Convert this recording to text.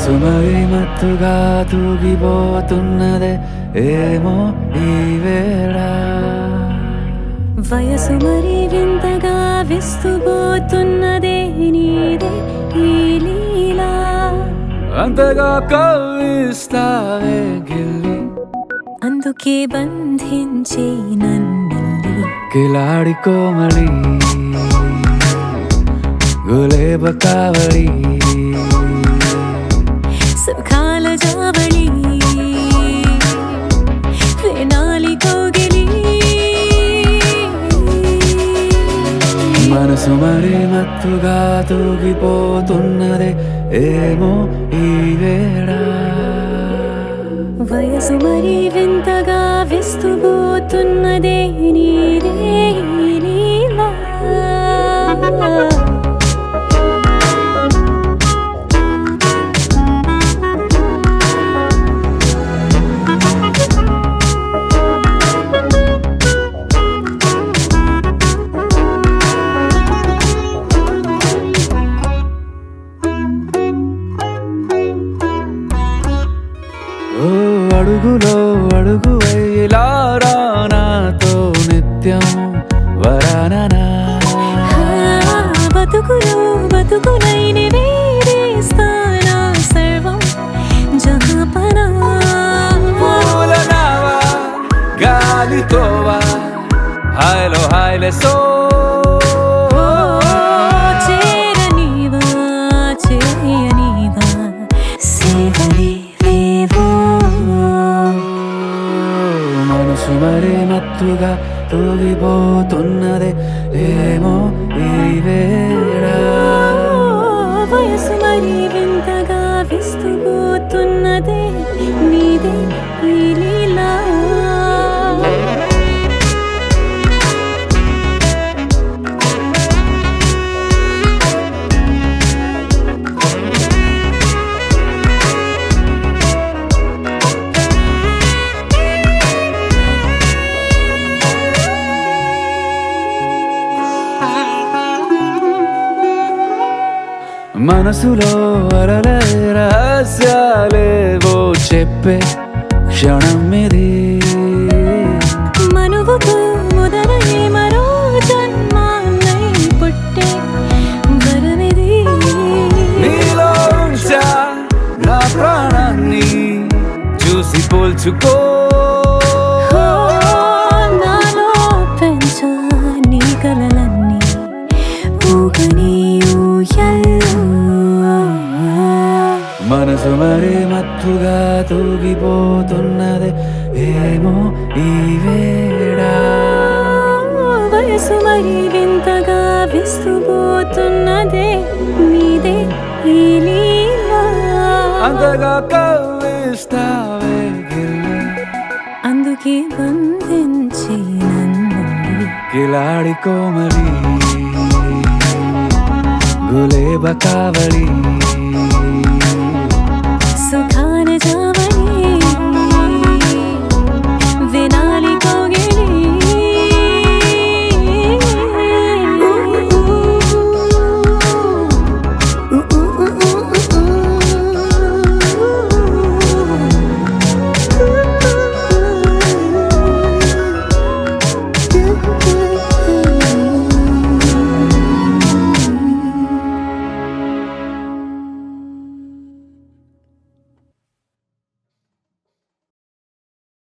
మనసు మరి మత్తుగా తూగిపోతున్నదే ఏమో ఈ వేళ వయసు మరి వింతగా విస్తుపోతున్నదే నీదే ఈ లీలా అంతగా కవ్విస్తావే గిల్లి అందుకే బంధించే నన్నిల్లి కిలాడి కోమలి గులేబ కావడి సుఖాల జావళి వేనాలి కోగిలి మనసు మరి మత్తుగా తూగిపోతున్నదే ఏమో ఈ వేళ వయసు మరి వింతగా విస్తుపోతున్నదే నీదే ఈ లీలా ఓ అడుగులో అడుగు వేలారా నాతో నిత్యం వరాననా బతుకులో బతుకులైన వేరేస్తానా సర్వం జహాపనా పూల నావా గాలితోవా హాయ్లో హాయ్లే సో చేరనీవా చేయనీవా సేవలే లేవో మనసు మరి మత్తుగా తూగిపోతున్నదే ఏమో ఈ వేళ వయసు మరి వింతగా విస్తుపోతున్నదే నీదే ఈ లీలా మనసులో అరలే రహస్యాలేవో చెప్పే క్షణం ఇది మనువుకు మొదలయ్యే మరో జన్మాన్నై పుట్టే వరమిది నీలో ఉంచా నా ప్రాణాన్ని చూసి పోల్చుకో నాలో పెంచా నీ కలలన్నీ ఊగని ఊయల్లో మనసు మరి మత్తుగా తూగిపోతున్నదే ఏమో ఈ వేళ వయసు మరి వింతగా విస్తుపోతున్నదే నీదే ఈ లీలా అంతగా కవ్విస్తావే గిల్లి అందుకే బంధించి నన్ను కిలాడి కోమలి గులేబ కావడి